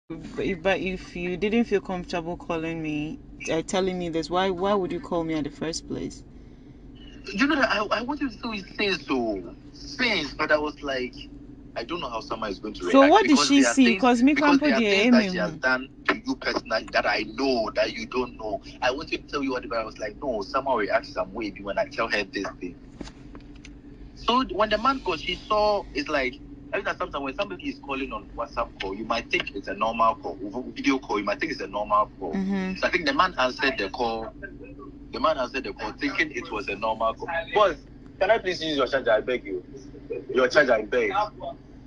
But if you didn't feel comfortable calling me, telling me this, why would you call me at the first place? You know that I wanted to say so since, but I was like, I don't know how someone is going to react. So what did she see? Because me there are things that she has done to you personally that I know that you don't know. I wanted to tell you what, but I was like, no, someone reacts some way when I tell her this thing. So when the man called, she saw, it's like, every time sometimes when somebody is calling on WhatsApp call, you might think it's a normal call. Video call, you might think it's a normal call. Mm-hmm. So I think the man answered the call. The man answered the call thinking it was a normal call. Boss, can I please use your charger? I beg you. Your charger, I beg.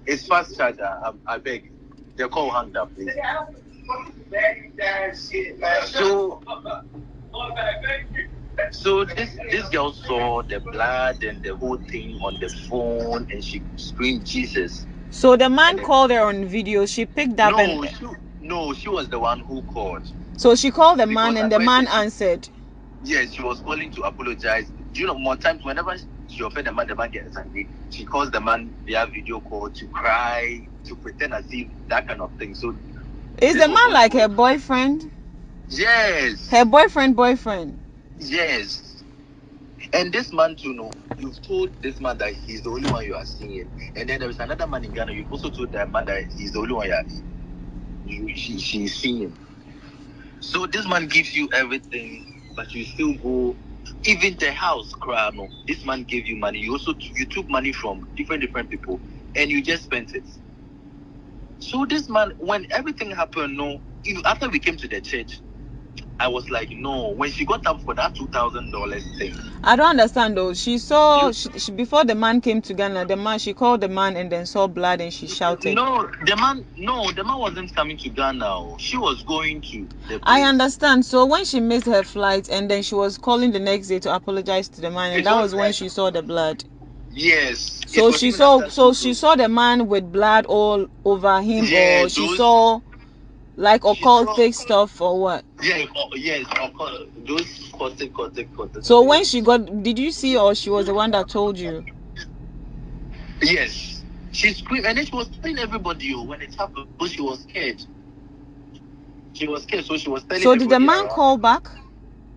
It's fast charger. I beg. The call hung up, please. So this girl saw the blood and the whole thing on the phone, and she screamed Jesus. So the man called her on video. She picked up. She was the one who called. So she called the man, and the man answered. Yes, she was calling to apologize. You know, more times whenever she offended the man gets angry. She calls the man via video call to cry, to pretend as if that kind of thing. So is the man like her boyfriend? Yes. Her boyfriend? Yes. And this man too, no, you've told this man that he's the only one you are seeing. And then there is another man in Ghana, you've also told that man that he's the only one she's seeing. So this man gives you everything, but you still go, even the house, no, this man gave you money. You took money from different people, and you just spent it. So this man, when everything happened, no, after we came to the church, I was like, no. When she got up for that $2,000 thing, I don't understand though. She saw she before the man came to Ghana. She called the man and then saw blood and she shouted. No, the man wasn't coming to Ghana. She was going to the place. I understand. So when she missed her flight and then she was calling the next day to apologize to the man, and that was when she saw the blood. Yes. So she saw the man with blood all over him, or she saw like occultic stuff or what? Yeah, yes, those occultic. So when she got, did you see, or she was the one that told you? Yes, she screamed, and then she was telling everybody when it happened. But she was scared. So she was telling. So did the man call back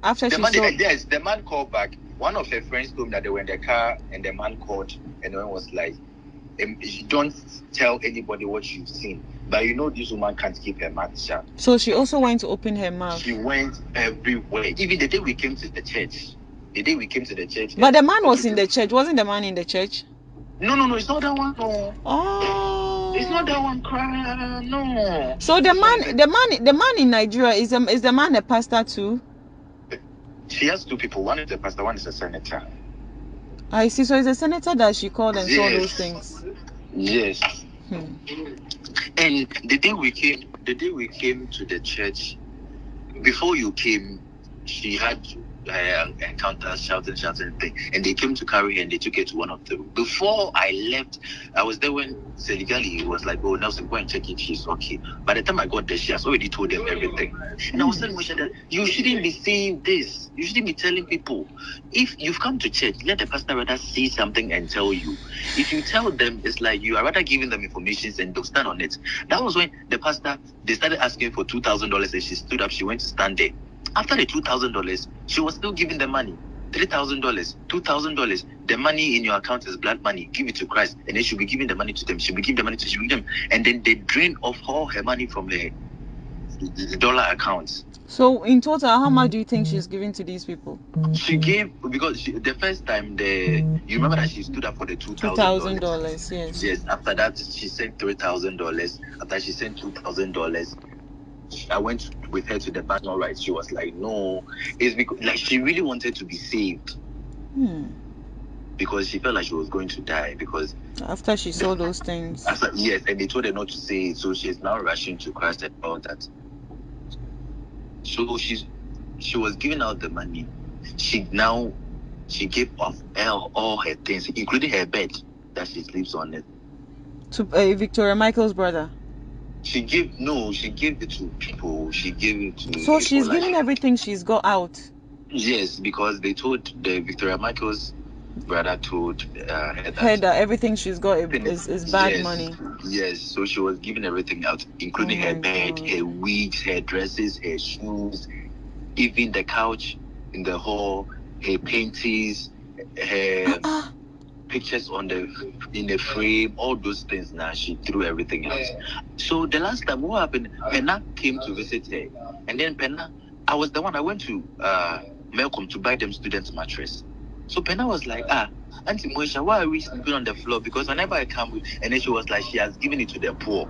after she saw? Yes, the man called back. One of her friends told me that they were in the car, and the man called, and the man was like, "Don't tell anybody what you've seen." But you know this woman can't keep her mouth shut. So she also went to open her mouth. She went everywhere. Even the day we came to the church. But the man was in the church. Wasn't the man in the church? No, it's not that one. No. Oh. It's not that one. Cry. No. So the man in Nigeria is the man a pastor too? She has two people. One is a pastor. One is a senator. I see. So it's a senator that she called and saw those things. Yes. And the day we came to the church, before you came, she had encounters, shouting thing, and they came to carry her and they took her to one of them. Before I left, I was there when Seligali was like, "Oh, Nelson, go and check if she's okay." By the time I got there, she has already told them everything. And I was telling Moesha that you shouldn't be saying this. You shouldn't be telling people. If you've come to church, let the pastor rather say something and tell you. If you tell them, it's like you are rather giving them information and they'll stand on it. That was when the pastor, they started asking for $2,000 and she stood up, she went to stand there. After the $2,000, she was still giving the money. $3,000, $2,000. The money in your account is blood money. Give it to Christ. And then she'll be giving the money to them. She'll be giving the money to them. And then they drain off all her money from the dollar accounts. So in total, how much do you think she's giving to these people? She gave, because the first time, you remember that she stood up for the $2,000? Yes. Yes. After that, she sent $3,000. After she sent $2,000, I went with her to the bank. All right, she was like, "No, it's because like she really wanted to be saved, because she felt like she was going to die because after she saw those things." Yes, and they told her not to say it, so she's now rushing to Christ and all that. So she was giving out the money. She gave off all her things, including her bed that she sleeps on it, to Victoria Michael's brother. She gave it to people. She gave it to. So she's giving everything she's got out. Yes, because they told the Victoria Michaels brother told her that everything she's got is bad money. Yes, so she was giving everything out, including her bed, her wigs, her dresses, her shoes, even the couch in the hall, her paintings, her pictures in the frame, all those things. Now she threw everything out. So the last time, what happened? Penna came to visit her, and then Penna, I was the one. I went to Melcom to buy them students' mattress. So Penna was like, Auntie Moesha, why are we sleeping on the floor? Because whenever I come, and then she was like, she has given it to the poor.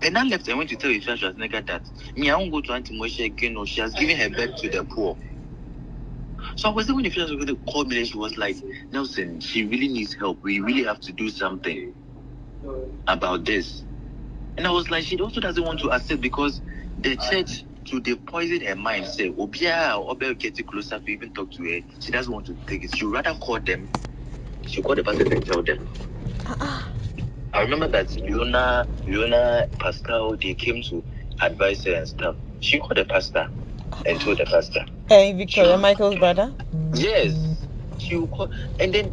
Penna left and went to tell his church that me, I won't go to Auntie Moesha again. No, she has given her bed to the poor. So I was there when the fellows were going to call me, and she was like, Nelson, she really needs help. We really have to do something about this. And I was like, she also doesn't want to accept because the church, to the poison her mind, say, Obia, Obia get closer to even talk to her. She doesn't want to take it. She would rather call them. She called the pastor and tell them. I remember that Leona, Pascal, they came to advise her and stuff. She called the pastor and told the pastor. Hey, Victoria Michael's brother? Yes. She will call, and then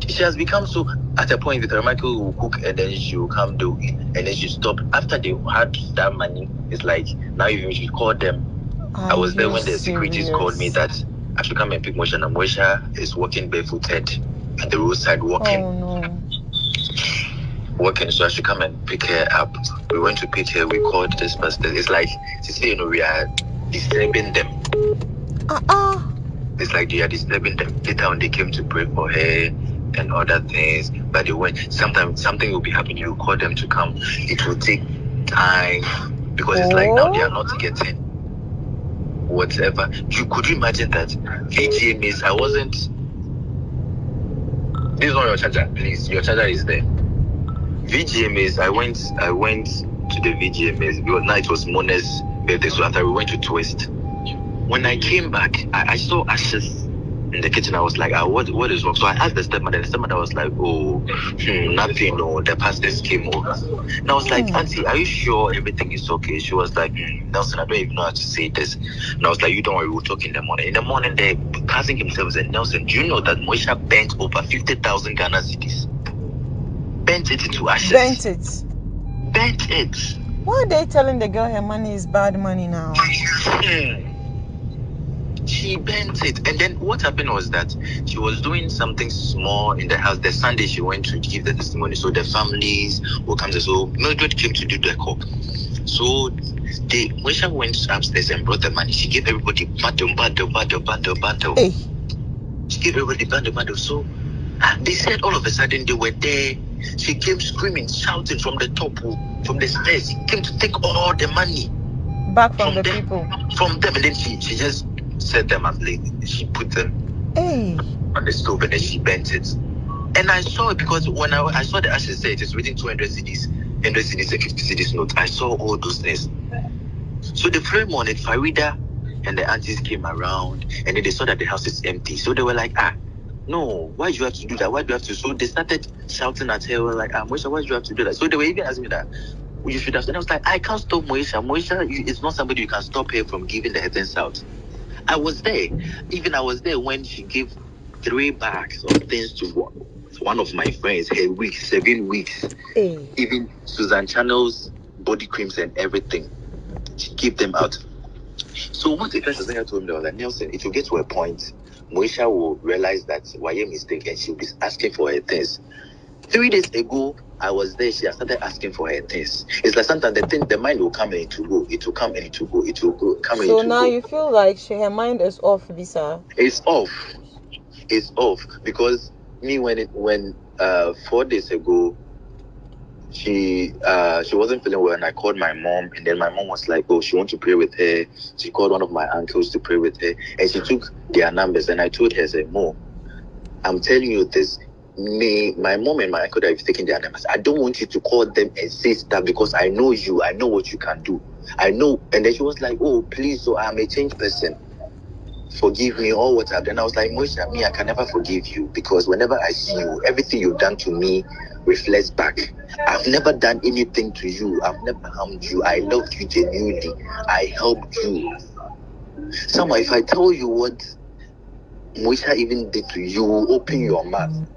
she has become so, at a point Victoria Michael will cook and then she will come do it, and then she stopped. After they had that money, it's like, now even she called them. I was there when the securities called me that I should come and pick Moesha. And Moesha is walking barefooted at the roadside walking. Oh no. Working, so I should come and pick her up. We went to pick her, we called this pastor. It's like, she said, we are disturbing them. It's like they are disturbing them. Later on, they came to pray for her and other things. But they went, sometimes something will be happening. You call them to come. It will take time because it's like now they are not getting whatever. Could you imagine that? VGMAs, I wasn't. This is not your charger, please. Your charger is there. VGMAs, I went to the VGMAs because now it was Mona's birthday. So after we went to Twist, when I came back, I saw ashes in the kitchen. I was like, what is wrong? So I asked the stepmother. The stepmother was like, nothing. No, the pastors came over. And I was like, Auntie, are you sure everything is okay? She was like, Nelson, I don't even know how to say this. And I was like, you don't worry, we'll talk in the morning. In the morning, the cousin himself said, Nelson, do you know that Moesha bent over 50,000 Ghana cedis? Bent it into ashes. Bent it. Why are they telling the girl her money is bad money now? She bent it. And then what happened was that she was doing something small in the house. The Sunday she went to give the testimony. So the families will come to. So Mildred came to do the call. So Moesha went upstairs and brought the money. She gave everybody bundle. Hey. She gave everybody bundle. So they said all of a sudden they were there. She came screaming, shouting from the top, from the stairs. She came to take all the money back from the people. From them, and then she just set them up. She put them on the stove, and then she bent it. And I saw it because when I saw the ashes say it is written 200 CDs, 100 CDs, and 50 CDs note. I saw all those things. So the following morning, Farida and the aunties came around, and then they saw that the house is empty. So they were like, no, why do you have to do that? Why do you have to? So they started shouting at her, like, Moesha, why do you have to do that? So they were even asking me that, you should have. And I was like, I can't stop Moesha. Moesha is not somebody you can stop her from giving the heavens out. I was there. Even I was there when she gave 3 bags of things to one of my friends, her weeks, 7 weeks. Even Susan Channel's body creams and everything. She gave them out. So what the person told me, they was like, Nelson, it will get to a point, Moesha will realize that why a mistake and she'll be asking for her things. 3 days ago, I was there. She has started asking for her things. It's like sometimes the mind will come and it will go. It will come and it will go. It will go. Come and it will go. So now you feel like her mind is off, Bisa? It's off. It's off because me when 4 days ago, she wasn't feeling well, and I called my mom, and then my mom was like, she wants to pray with her. She called one of my uncles to pray with her, and she took their numbers, and I told her, Mo, I'm telling you this. My mom and my uncle that have taken their numbers. I don't want you to call them and say stuff because I know you. I know what you can do. I know. And then she was like, please, so I'm a changed person. Forgive me all what I've done. I was like, Moesha, I can never forgive you because whenever I see you, everything you've done to me reflects back. I've never done anything to you. I've never harmed you. I loved you genuinely. I helped you. Somehow, if I tell you what Moesha even did to you. Open your mouth.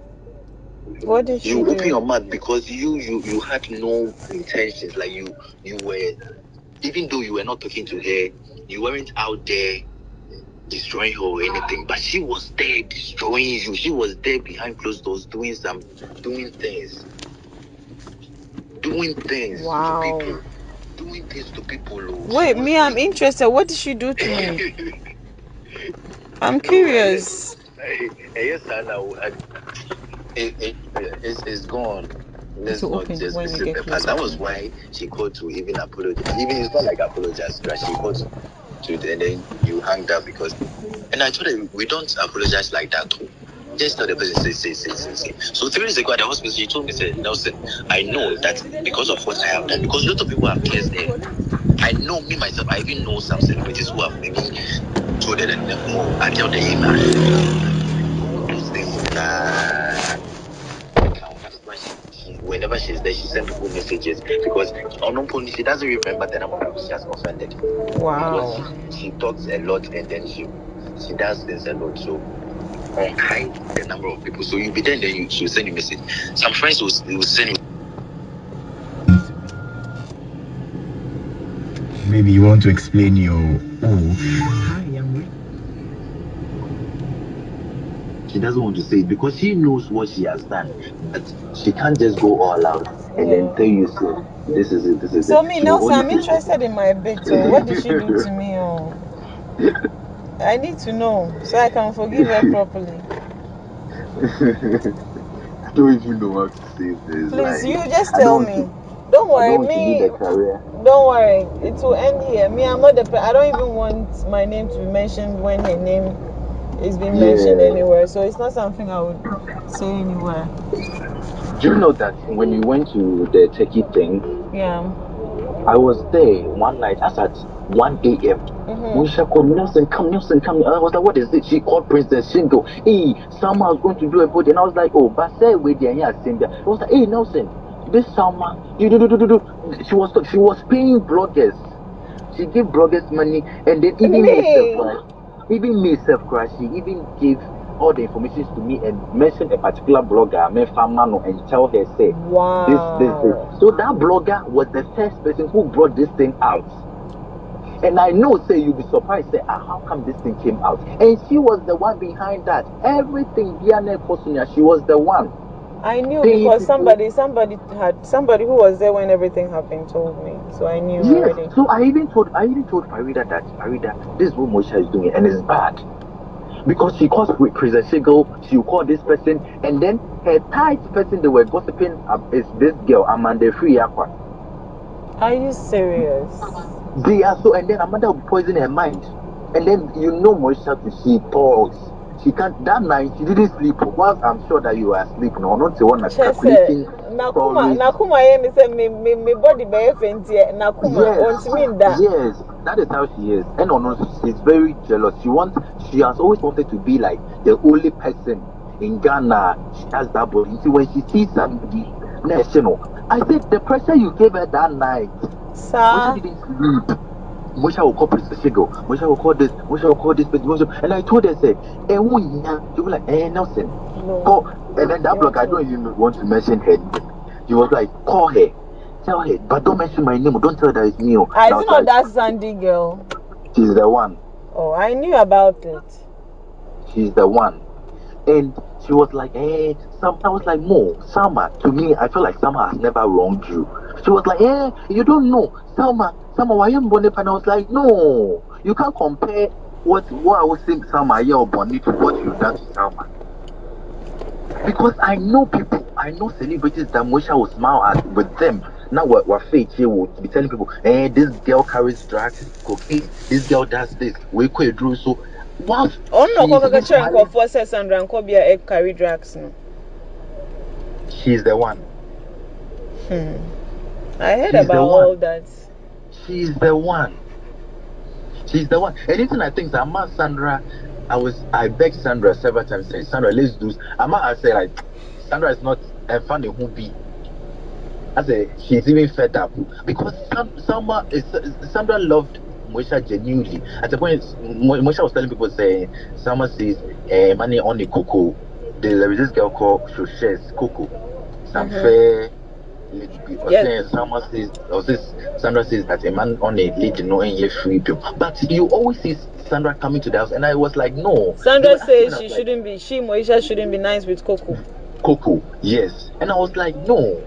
What did you do? Open your mouth because you had no intentions. Like you were, even though you were not talking to her, you weren't out there destroying her or anything, but she was there destroying you. She was there behind closed doors doing things. Wow. To people. Doing things to people. Wait, me, I'm interested. What did she do to me? I'm curious. Yes, Anna, it's gone. Let's not just visit the past. That was why she called to even apologize. Even it's not like apologize, but she called to, and then you hanged up because. And I told her we don't apologize like that too. Just tell the person say. So 3 days ago at the hospital, she told me, say, Nelson, I know that because of what I have done, because a lot of people have cursed her. I know me myself. I even know some celebrities who have even told her that more. I tell the email. Those things. Whenever she's there, she sends people messages because she doesn't remember the number of people she has offended. Wow. Because she talks a lot and then she does things a lot. So unkind the number of people. So you'll be there and then she'll send you a message. Some friends will send you. Maybe you want to explain your She doesn't want to say it because she knows what she has done, but she can't just go all out and then tell you, so this is it. So me, Nelson, I'm interested in my bit. So what did she do to me? Oh, I need to know so I can forgive her properly. I don't even know what to say. This. Please, you just tell me. Don't worry, me. Don't worry, it will end here. Me, I'm not the. I don't even want my name to be mentioned when her name is being mentioned anywhere. So it's not something I would say anywhere. Do you know that when you went to the Turkey thing? Yeah. I was there one night as at 1 a.m. Moesha called Nelson, come. And I was like, what is it? She called Princess Shingo. Hey, Salma was going to do a body. And I was like, oh, but say with the I was like, hey, Nelson, this Salma, you do. She was paying bloggers. She gave bloggers money and then even me self she even gave all the information to me and mentioned a particular blogger, and tell her, say, this. So that blogger was the first person who brought this thing out. And I know, say, you'll be surprised, say, how come this thing came out? And she was the one behind that. Everything, Diana Kosunya, she was the one. I knew because somebody who was there when everything happened told me. So I knew already. So I even told Farida that this is what Moesha is doing and it's bad. Because she calls with Princess Shigo, she will call this person, and then her tight person they were gossiping is this girl, Amanda Free-Aqua. Are you serious? They are so, and then Amanda will poison her mind. And then you know Moesha, she talks. She can't, that night she didn't sleep. Whilst I'm sure that you were asleep, no, not the one that's calculating. Nakuma me body be Nakuma wants me that. Yes, that is how she is. And she's very jealous. She has always wanted to be like the only person in Ghana. She has that body. See, when she sees somebody, I think the pressure you gave her that night, Moesha didn't sleep. Moesha will call Princess Shigo. Moesha will call this. Moesha will call this. And I told her, say, you were like, Nelson, call. And then that blog, I don't even want to mention her. He was like, call her. Tell her, but don't mention my name. Don't tell her that it's me. I didn't know that Sandy girl. She's the one. Oh, I knew about it. She's the one. And she was like, I was like, Salma, to me, I feel like Salma has never wronged you. She was like, you don't know. Salma, why you born? And I was like, no, you can't compare what I was saying, Salma, or Bonnie to what you've done to Salma. Because I know people, I know celebrities that Moesha will smile at with them. Now what fake here will be telling people, this girl carries drugs, cocaine, this girl does this, we could do so. What? Carry drugs no. She's the one. I heard about all that. She's the one. Anything I think that Sandra, I begged Sandra several times, saying, Sandra, let's do. I said, like, Sandra is not a funny who be. I said, she's even fed up because Sandra loved Moesha genuinely. At the point, Moesha was telling people saying, someone says money on the cocoa. There is this girl called Shoshes Coco. Some fair lady. Or saying someone says, or this Sandra says that a man on a lady knowing you free people. But you always see Sandra coming to the house, and I was like, no. Sandra says she shouldn't be. She Moesha shouldn't be nice with Coco. Coco, yes. And I was like, no.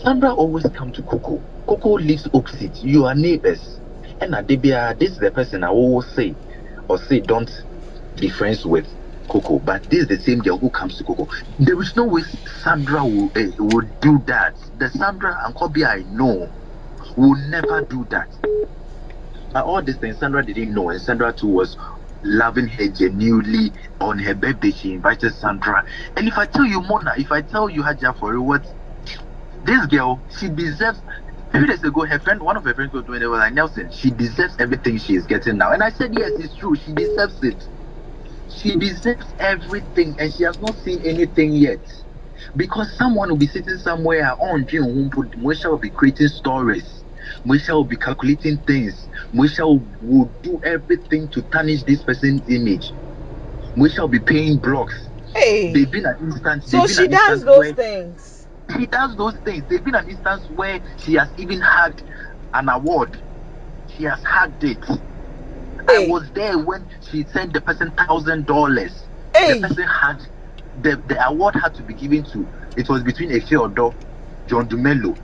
Sandra always come to Coco. Coco lives opposite. You are neighbors. And Adebia, this is the person I always say, or say don't be friends with Coco. But this is the same girl who comes to Coco. There is no way Sandra will do that. The Sandra and Kobe I know will never do that. But all these things Sandra didn't know, and Sandra too was loving her genuinely. On her birthday, she invited Sandra. And if I tell you, Mona, if I tell you Haja for what this girl, she deserves. A few days ago, one of her friends was doing it, was like, Nelson, she deserves everything she is getting now. And I said, yes, it's true. She deserves it. She deserves everything, and she has not seen anything yet. Because someone will be sitting somewhere on Moesha will be creating stories. Moesha will be calculating things. Moesha will do everything to tarnish this person's image. Moesha will be paying blocks. Hey. They've been an instance. So she does those things. She does those things. There's been an instance where she has even had an award. She has hugged it. Hey. I was there when she sent the person $1,000. Hey. The person had the award had to be given to. It was between Efe Odo, John Dumelo.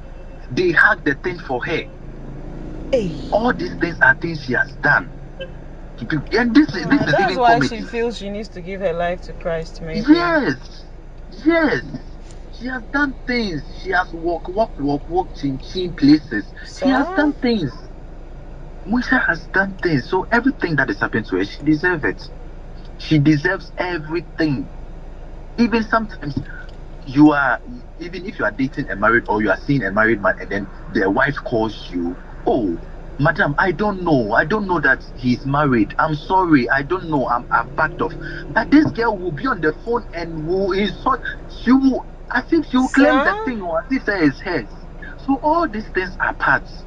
They hugged the thing for her. Hey. All these things are things she has done. And this is that's why she feels she needs to give her life to Christ, maybe. Yes. She has done things. She has walked in places. She has done things. Moesha has done things. So everything that is happening to her, she deserves it. She deserves everything. Even sometimes even if you are dating a married, or you are seeing a married man, and then their wife calls you, oh, madam, I don't know that he's married. I'm sorry, I don't know. I'm backed off. But this girl will be on the phone and will insult. I think she will claim the thing, or as if it is hers. So all these things are parts.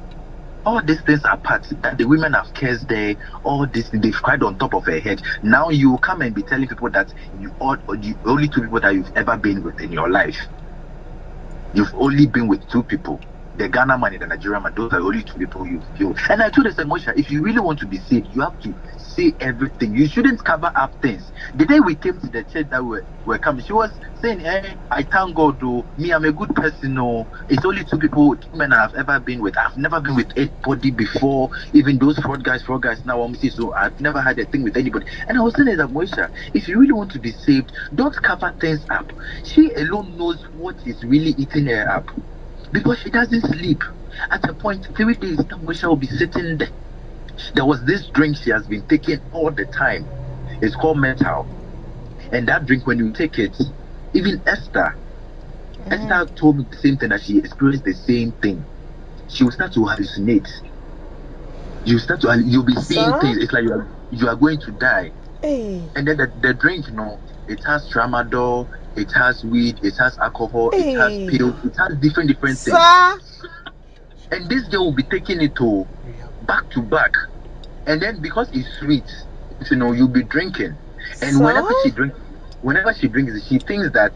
That the women have cursed there. All this, they've cried on top of her head. Now you come and be telling people that you only 2 people that you've ever been with in your life. You've only been with 2 people. The Ghana man and the Nigerian man, those are only 2 people you've. And I told her, Moesha, if you really want to be saved, you have to say everything. You shouldn't cover up things. The day we came to the church that we're coming, she was saying, I thank God, though. Me, I'm a good person. No, it's only 2 people, 2 men I've ever been with. I've never been with anybody before. Even those fraud guys now I'm saying, so I've never had a thing with anybody. And I was saying that, Moesha, if you really want to be saved, don't cover things up. She alone knows what is really eating her up. Because she doesn't sleep. At a point, 3 days, Moesha will be sitting there. There was this drink she has been taking all the time. It's called Mental. And that drink, when you take it, even Esther told me the same thing, that she experienced the same thing. She will start to hallucinate. You'll be seeing things. It's like you are going to die. Hey. And then the drink, it has tramadol, it has weed, it has alcohol, it has pills, it has different things. And this girl will be taking it to back to back. And then because it's sweet, you'll be drinking. And whenever she drinks, she thinks that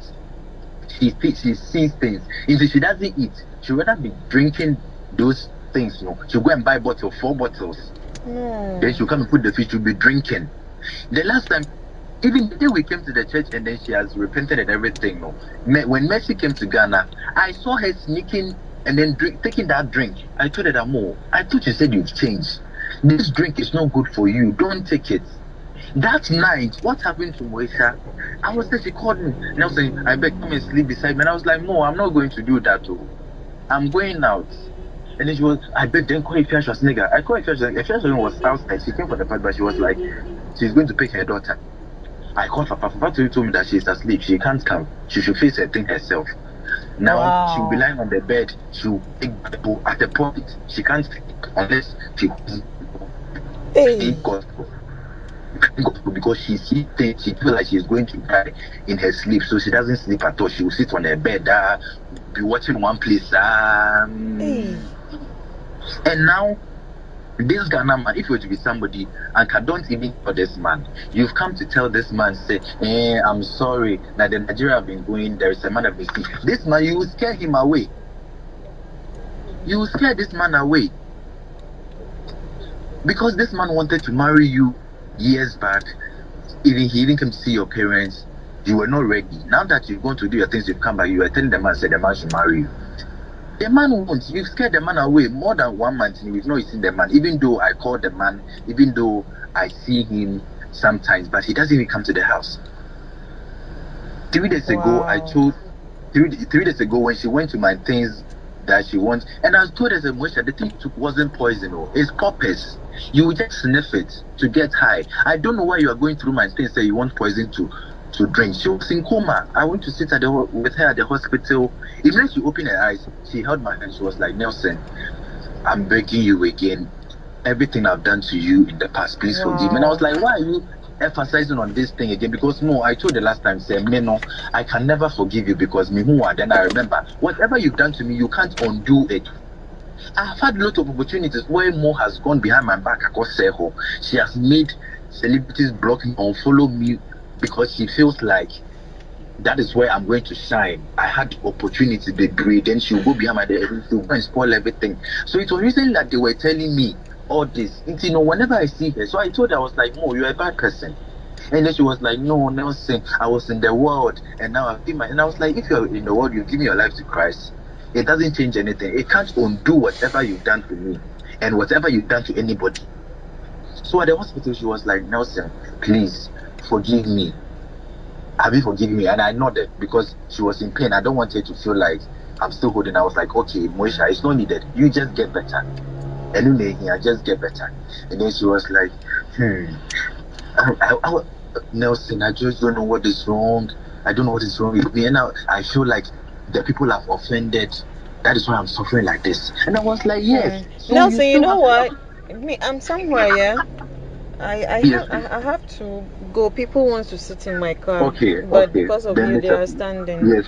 she sees things. If she doesn't eat, she'll rather be drinking those things. She'll go and buy 4 bottles. Then she'll come and put the fish, she'll be drinking. The last time, even the day we came to the church, and then she has repented and everything. When Mercy came to Ghana, I saw her sneaking and then taking that drink. I told her that, I thought you said you've changed. This drink is not good for you. Don't take it. That night, what happened to Moesha? I was there, she called me. Nelson, I beg, come and sleep beside me. And I was like, no, I'm not going to do that. I'm going out. And then she was, I beg, then call Ifeanyi nigga. I called Ifeanyi. Ifeanyi was outside. She came for the part, but she was like, she's going to pick her daughter. I called Papa. Papa told me that she's asleep. She can't come. She should face her thing herself. Now she'll be lying on the bed. She'll take the at the point. She can't sleep unless she because she sees things. She feels like she's going to die in her sleep, so she doesn't sleep at all. She will sit on her bed, be watching one place. And now This Ghana man, if you were to be somebody, and I don't even know this man, you've come to tell this man, say, I'm sorry, now the Nigeria have been going, there is a man I've been seeing. This man, you will scare him away. You will scare this man away. Because this man wanted to marry you years back. He even came to see your parents. You were not ready. Now that you're going to do your things, you've come back, you are telling the man, say the man should marry you. The man won't. You've scared the man away more than 1 month and we've not seen the man. Even though I call the man, even though I see him sometimes, but he doesn't even come to the house. 3 days ago, I told 3 days ago when she went to my things that she wants, and I told her that Moesha, the thing you took wasn't poison, it's poppers. You will just sniff it to get high. I don't know why you are going through my things. Say you want poison to drink. She was in coma. I went to sit with her at the hospital. Even she opened her eyes, she held my hand. She was like, Nelson, I'm begging you again. Everything I've done to you in the past, please forgive me. And I was like, why are you emphasizing on this thing again? Because no, I told the last time, say, me no, I can never forgive you because me who are. Then I remember whatever you've done to me, you can't undo it. I've had a lot of opportunities where Mo has gone behind my back. She has made celebrities block me, unfollow me because she feels like that is where I'm going to shine. I had the opportunity to be, then she'll go behind my head, she'll go and spoil everything. So it was recently that they were telling me all this. Whenever I see her, so I told her, I was like, Mo, you're a bad person. And then she was like, no, Nelson, I was in the world and now I've been and I was like, if you're in the world, you give me your life to Christ. It doesn't change anything. It can't undo whatever you've done to me and whatever you've done to anybody. So at the hospital, she was like, Nelson, please forgive me. Have you forgiven me? And I nodded because she was in pain. I don't want her to feel like I'm still holding. I was like, okay, Moesha, it's not needed. You just get better. And I just get better. And then she was like, Nelson, I just don't know what is wrong. I don't know what is wrong with me. And now I feel like the people have offended. That is why I'm suffering like this. And I was like, yes. So Nelson, you know what? I'm somewhere, yeah. I have to go. People want to sit in my car. Okay. But because of you, they are standing. Yes.